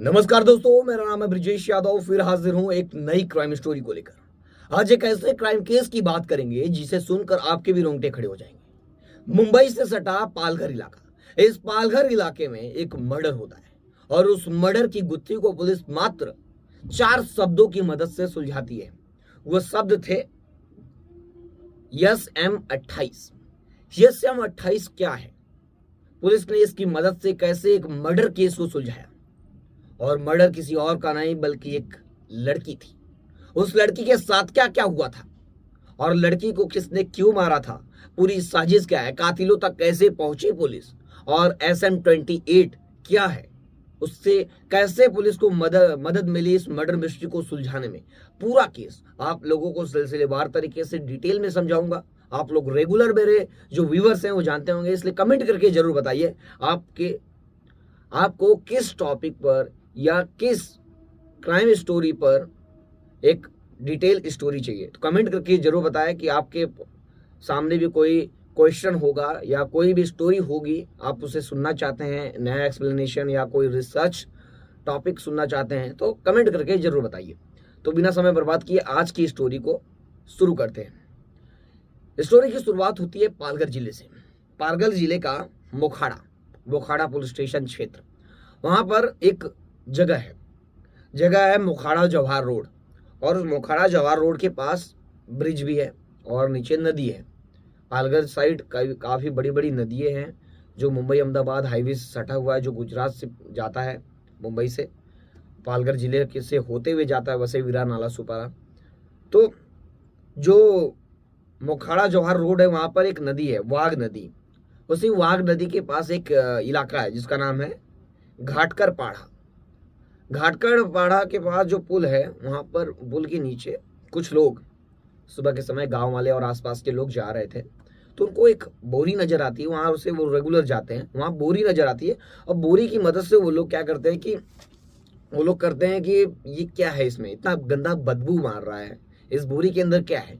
नमस्कार दोस्तों, मेरा नाम है ब्रिजेश यादव। फिर हाजिर हूं एक नई क्राइम स्टोरी को लेकर। आज एक ऐसे क्राइम केस की बात करेंगे जिसे सुनकर आपके भी रोंगटे खड़े हो जाएंगे। मुंबई से सटा पालघर इलाका। इस पालघर इलाके में एक मर्डर होता है और उस मर्डर की गुत्थी को पुलिस मात्र 4 शब्दों की मदद से सुलझाती है। वो शब्द थे SM-28। SM-28 क्या है, पुलिस ने इसकी मदद से कैसे एक मर्डर केस को सुलझाया। और मर्डर किसी और का नहीं बल्कि एक लड़की थी। उस लड़की के साथ क्या क्या हुआ था और लड़की को किसने क्यों मारा था, पूरी साजिश क्या है, कातिलों तक कैसे पहुंची पुलिस और SM-28 क्या है, उससे कैसे पुलिस को मदद मिली इस मर्डर मिस्ट्री को सुलझाने में। पूरा केस आप लोगों को सिलसिलेवार तरीके से डिटेल में समझाऊंगा। आप लोग रेगुलर मेरे जो व्यूवर्स हैं वो जानते होंगे, इसलिए कमेंट करके जरूर बताइए आपको किस टॉपिक पर या किस क्राइम स्टोरी पर एक डिटेल स्टोरी चाहिए। तो कमेंट करके जरूर बताएं कि आपके सामने भी कोई क्वेश्चन होगा या कोई भी स्टोरी होगी, आप उसे सुनना चाहते हैं, नया एक्सप्लेनेशन या कोई रिसर्च टॉपिक सुनना चाहते हैं तो कमेंट करके जरूर बताइए। तो बिना समय बर्बाद किए आज की स्टोरी को शुरू करते हैं। स्टोरी की शुरुआत होती है पालघर जिले से। पालघर जिले का मोखाड़ा पुलिस स्टेशन क्षेत्र, वहां पर एक जगह है मोखाड़ा जवाहर रोड। और उस मोखाड़ा जवाहर रोड के पास ब्रिज भी है और नीचे नदी है। पालघर साइड काफ़ी बड़ी बड़ी नदियाँ हैं जो मुंबई अहमदाबाद हाईवे से सटा हुआ है, जो गुजरात से जाता है, मुंबई से पालघर जिले के से होते हुए जाता है वैसे वीरा नाला सुपारा। तो जो मोखाड़ा जवाहर रोड है वहाँ पर एक नदी है, वाघ नदी। उसी वाघ नदी के पास एक इलाका है जिसका नाम है घाटकर पाड़ा। घाटकर पाड़ा के पास जो पुल है, वहां पर पुल के नीचे कुछ लोग सुबह के समय, गांव वाले और आसपास के लोग जा रहे थे, तो उनको एक बोरी नजर आती है। वहां से वो रेगुलर जाते हैं, वहां बोरी नजर आती है और बोरी की मदद से वो लोग क्या करते हैं कि ये क्या है, इसमें इतना गंदा बदबू मार रहा है, इस बोरी के अंदर क्या है।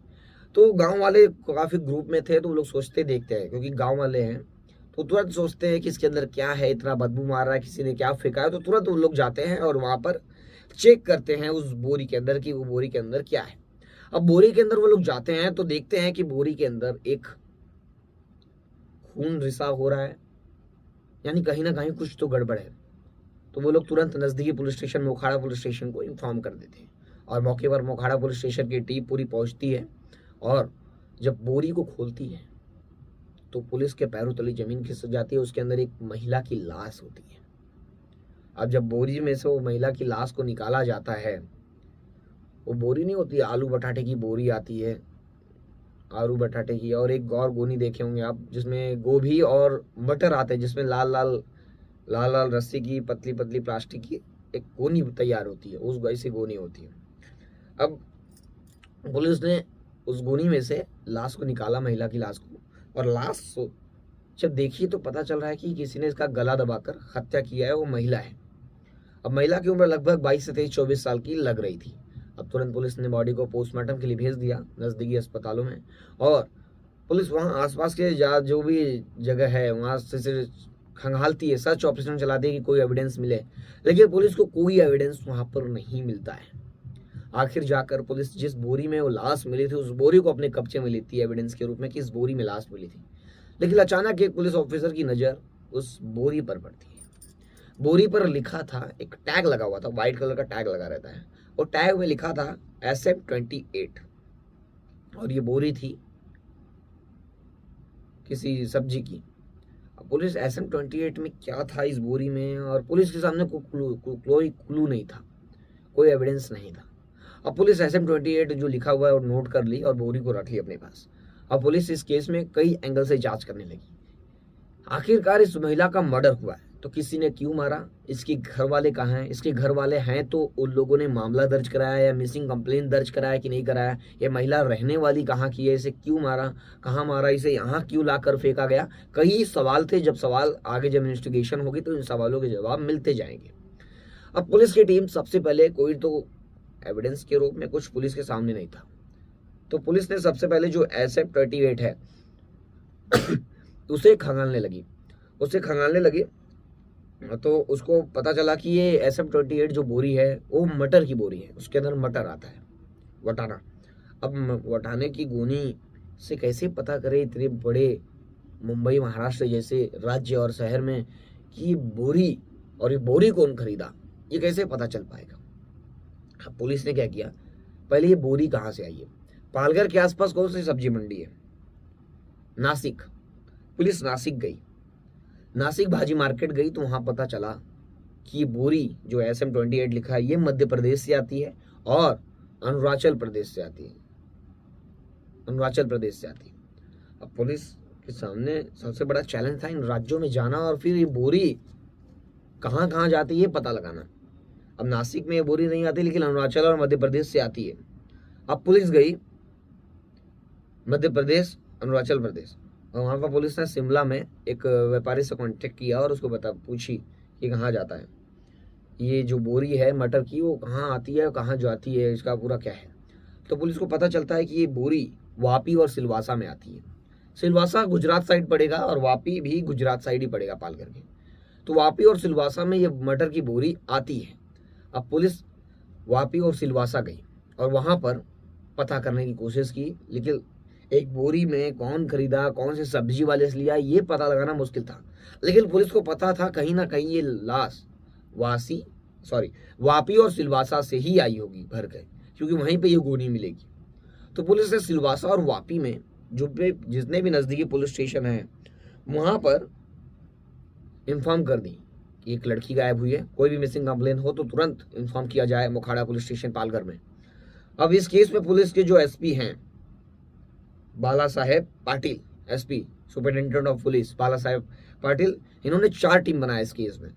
तो गाँव वाले काफी ग्रुप में थे, तो वो लोग सोचते देखते हैं, क्योंकि गाँव वाले हैं तो तुरंत सोचते हैं कि इसके अंदर क्या है, इतना बदबू मार रहा है, किसी ने क्या फेंका है। तो तुरंत वो लोग जाते हैं और वहां पर चेक करते हैं उस बोरी के अंदर कि वो बोरी के अंदर क्या है। अब बोरी के अंदर वो लोग जाते हैं तो देखते हैं कि बोरी के अंदर एक खून रिसा हो रहा है, यानी कहीं ना कहीं कुछ तो गड़बड़ है। तो वो लोग तुरंत नजदीकी police station Mokhada police station को इन्फॉर्म कर देते हैं और मौके पर मोखाड़ा पुलिस स्टेशन की टीम पूरी पहुंचती है। और जब बोरी को खोलती है तो पुलिस के पैरों तले जमीन खिसक जाती है। उसके अंदर एक महिला की लाश होती है। अब जब बोरी में से वो महिला की लाश को निकाला जाता है, वो बोरी नहीं होती, आलू बटाटे की बोरी आती है, आलू बटाटे की। और एक और गोनी देखे होंगे आप जिसमें गोभी और मटर आते हैं, जिसमें लाल लाल रस्सी की पतली पतली प्लास्टिक की एक गोनी तैयार होती है, उस वैसी गोनी होती है। अब पुलिस ने उस गोनी में से लाश को निकाला, महिला की लाश को, और लाश जब देखिए तो पता चल रहा है कि किसी ने इसका गला दबाकर हत्या किया है। वो महिला है। अब महिला की उम्र लगभग 22 से 23-24 साल की लग रही थी। अब तुरंत पुलिस ने बॉडी को पोस्टमार्टम के लिए भेज दिया नजदीकी अस्पतालों में। और पुलिस वहां आसपास के जो भी जगह है वहां से खंगालती है, सर्च ऑपरेशन चलाती है कि कोई एविडेंस मिले, लेकिन पुलिस को कोई एविडेंस वहां पर नहीं मिलता है। आखिर जाकर पुलिस जिस बोरी में वो लाश मिली थी उस बोरी को अपने कब्जे में लेती है एविडेंस के रूप में कि इस बोरी में लाश मिली थी। लेकिन अचानक एक पुलिस ऑफिसर की नज़र उस बोरी पर पड़ती है। बोरी पर लिखा था, एक टैग लगा हुआ था, व्हाइट कलर का टैग लगा रहता है, और टैग में लिखा था SM-28। और ये बोरी थी किसी सब्जी की। अब पुलिस SM-28 में क्या था इस बोरी में, और पुलिस के सामने कोई क्लू नहीं था, कोई एविडेंस नहीं था। अब पुलिस SM-28 जो लिखा हुआ है वो नोट कर ली और बोरी को रख ली अपने पास। अब पुलिस इस केस में कई एंगल से जांच करने लगी। आखिरकार इस महिला का मर्डर हुआ है तो किसी ने क्यों मारा, इसके घर वाले कहाँ हैं, इसके घर वाले हैं तो उन लोगों ने मामला दर्ज कराया या मिसिंग कंप्लेंट दर्ज कराया कि नहीं कराया, ये महिला रहने वाली कहाँ की है, इसे क्यों मारा, कहाँ मारा, इसे यहाँ क्यों लाकर फेंका गया। कई सवाल थे। जब इन्वेस्टिगेशन होगी तो इन सवालों के जवाब मिलते जाएंगे। अब पुलिस की टीम सबसे पहले, कोई तो एविडेंस के रूप में कुछ पुलिस के सामने नहीं था, तो पुलिस ने सबसे पहले जो SM-28 है उसे खंगालने लगी। तो उसको पता चला कि ये SM-28 जो बोरी है वो मटर की बोरी है, उसके अंदर मटर आता है, वटाना। अब वटाने की गोनी से कैसे पता करे इतने बड़े मुंबई महाराष्ट्र जैसे राज्य और शहर में कि ये बोरी, और ये बोरी कौन खरीदा, ये कैसे पता चल पाएगा। अब पुलिस ने क्या किया, पहले ये बोरी कहाँ से आई है, पालघर के आसपास कौन सी सब्जी मंडी है, नासिक। पुलिस नासिक गई, नासिक भाजी मार्केट गई, तो वहां पता चला कि ये बोरी जो SM-28 लिखा है ये मध्य प्रदेश से आती है और अरुणाचल प्रदेश से आती है, अरुणाचल प्रदेश से आती है। अब पुलिस के सामने सबसे बड़ा चैलेंज था इन राज्यों में जाना और फिर ये बोरी कहाँ कहाँ जाती है ये पता लगाना। अब नासिक में ये बोरी नहीं आती, लेकिन अरुणाचल और मध्य प्रदेश से आती है। अब पुलिस गई मध्य प्रदेश, अरुणाचल प्रदेश, और वहाँ पर पुलिस ने शिमला में एक व्यापारी से कांटेक्ट किया और उसको पूछी कि कहाँ जाता है ये जो बोरी है मटर की, वो कहाँ आती है, कहाँ जाती है, इसका पूरा क्या है। तो पुलिस को पता चलता है कि ये बोरी वापी और सिलवासा में आती है। सिलवासा गुजरात साइड पड़ेगा और वापी भी गुजरात साइड ही पड़ेगा पालघर के। तो वापी और सिलवासा में ये मटर की बोरी आती है। अब पुलिस वापी और सिलवासा गई और वहाँ पर पता करने की कोशिश की, लेकिन एक बोरी में कौन खरीदा, कौन से सब्जी वाले से लिया, ये पता लगाना मुश्किल था। लेकिन पुलिस को पता था कहीं ना कहीं ये लाश वापी और सिलवासा से ही आई होगी भर गए, क्योंकि वहीं पे ये गोनी मिलेगी। तो पुलिस ने सिलवासा और वापी में जितने भी नज़दीकी पुलिस स्टेशन हैं वहाँ पर इन्फॉर्म कर दी कि एक लड़की गायब हुई है, कोई भी मिसिंग कंप्लेन हो तो तुरंत इन्फॉर्म किया जाए मोखाड़ा पुलिस स्टेशन पालघर में। अब इस केस में पुलिस के जो SP हैं Bala Saheb Patil, SP superintendent of police Bala Saheb Patil, इन्होंने 4 टीम बनाया इस केस में।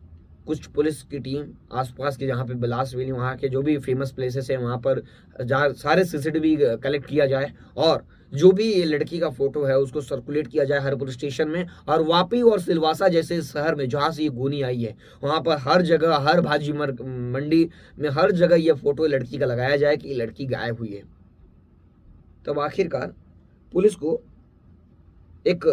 कुछ पुलिस की टीम आसपास के जहाँ पे बिलास वैली वहाँ के जो भी फेमस प्लेसेस हैं वहाँ पर सारे CCTV कलेक्ट किया जाए और जो भी ये लड़की का फोटो है उसको सर्कुलेट किया जाए हर पुलिस स्टेशन में। और वापी और सिलवासा जैसे शहर में जहाँ से ये गोनी आई है वहाँ पर हर जगह, हर भाजी मंडी में हर जगह ये फोटो लड़की का लगाया जाए कि ये लड़की गायब हुई है। तब आखिरकार पुलिस को एक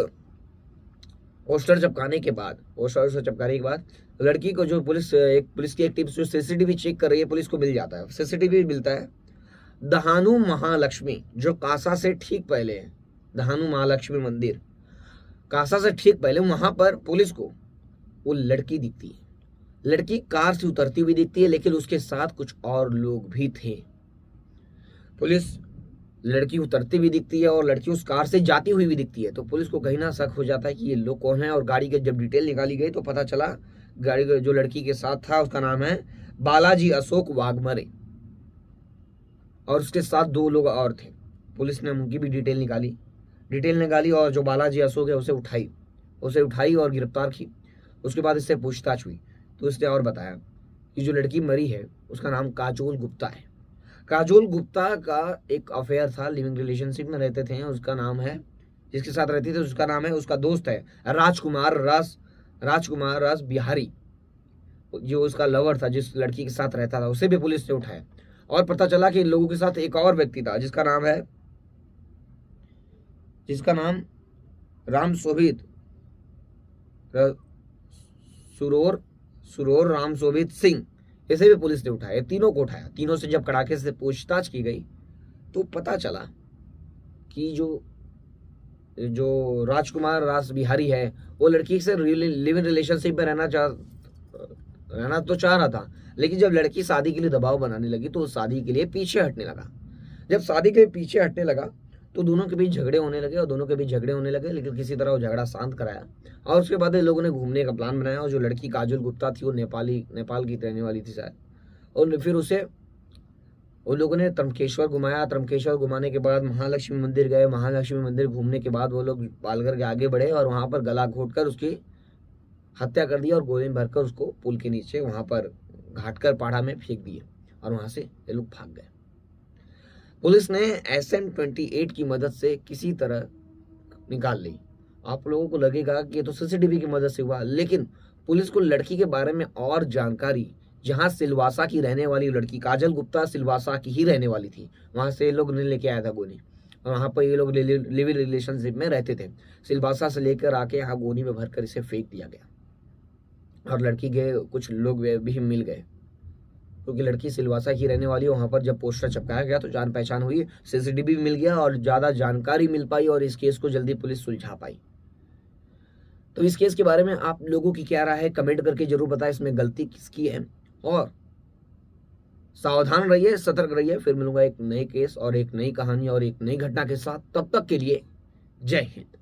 पोस्टर चिपकाने के बाद लड़की को जो पुलिस की एक टीम जो CCTV चेक कर रही है, पुलिस को मिल जाता है, CCTV मिलता है दहानू महालक्ष्मी जो कासा से ठीक पहले है, दहानू महालक्ष्मी मंदिर कासा से ठीक पहले, वहां पर पुलिस को वो लड़की दिखती है। लड़की कार से उतरती हुई दिखती है, लेकिन उसके साथ कुछ और लोग भी थे। पुलिस लड़की उतरती हुई दिखती है और लड़की उस कार से जाती हुई भी दिखती है। तो पुलिस को कहीं ना शक हो जाता है कि ये लोग कौन है। और गाड़ी के जब डिटेल निकाली गई तो पता चला गाड़ी के जो लड़की के साथ था उसका नाम है बालाजी अशोक वाघमरे और उसके साथ 2 लोग और थे। पुलिस ने उनकी भी डिटेल निकाली और जो बालाजी अशोक है उसे उठाई और गिरफ्तार की। उसके बाद इससे पूछताछ हुई तो इसने और बताया कि जो लड़की मरी है उसका नाम काजोल गुप्ता है। काजोल गुप्ता का एक अफेयर था, लिविंग रिलेशनशिप में रहते थे, उसका नाम है, जिसके साथ रहती थी उसका नाम है, उसका दोस्त है राजकुमार रास बिहारी, जो उसका लवर था, जिस लड़की के साथ रहता था, उसे भी पुलिस ने उठाया। और पता चला कि इन लोगों के साथ एक और व्यक्ति था जिसका नाम रामशोभित सुरोर रामशोभित सिंह, इसे भी पुलिस ने उठाया। तीनों को उठाया। तीनों से जब कड़ाके से पूछताछ की गई तो पता चला कि जो राजकुमार रास बिहारी है वो लड़की से लिव इन रिलेशनशिप में रहना तो चाह रहा था, लेकिन जब लड़की शादी के लिए दबाव बनाने लगी तो शादी के लिए पीछे हटने लगा। जब शादी के लिए पीछे हटने लगा तो दोनों के बीच झगड़े होने लगे, लेकिन किसी तरह वो झगड़ा शांत कराया और उसके बाद लोगों ने घूमने का प्लान बनाया। और जो लड़की काजोल गुप्ता थी वो नेपाल की रहने वाली थी शायद, और फिर उसे उन लोगों ने त्रंबकेश्वर घुमाया। त्रंबकेश्वर घुमाने के बाद महालक्ष्मी मंदिर गए। महालक्ष्मी मंदिर घूमने के बाद वो लोग पालघर के आगे बढ़े और वहां पर गला घोटकर उसकी हत्या कर दी और गोली में भरकर उसको पुल के नीचे वहां पर घाटकर पहाड़ा में फेंक दिए और वहां से ये लोग भाग गए। पुलिस ने SM-28 की मदद से किसी तरह निकाल ली। आप लोगों को लगेगा कि ये तो CCTV की मदद से हुआ, लेकिन पुलिस को लड़की के बारे में और जानकारी, जहां सिलवासा की रहने वाली लड़की काजल गुप्ता सिलवासा की ही रहने वाली थी, वहां से ये लोग ने लेके आया था गोली और वहां पर ये लोग लिव इन रिलेशनशिप में रहते थे। सिलवासा से लेकर आके यहाँ गोनी में भरकर इसे फेंक दिया गया। और लड़की के कुछ लोग वे भी मिल गए, क्योंकि लड़की सिलवासा की रहने वाली है। वहां पर जब पोस्टर चिपकाया गया तो जान पहचान हुई, सीसीटीवी भी मिल गया और ज्यादा जानकारी मिल पाई और इस केस को जल्दी पुलिस सुलझा पाई। तो इस केस के बारे में आप लोगों की क्या राय है, कमेंट करके जरूर बताएं, इसमें गलती किसकी है। और सावधान रहिए, सतर्क रहिए। फिर मिलूंगा एक नए केस और एक नई कहानी और एक नई घटना के साथ। तब तक के लिए जय हिंद।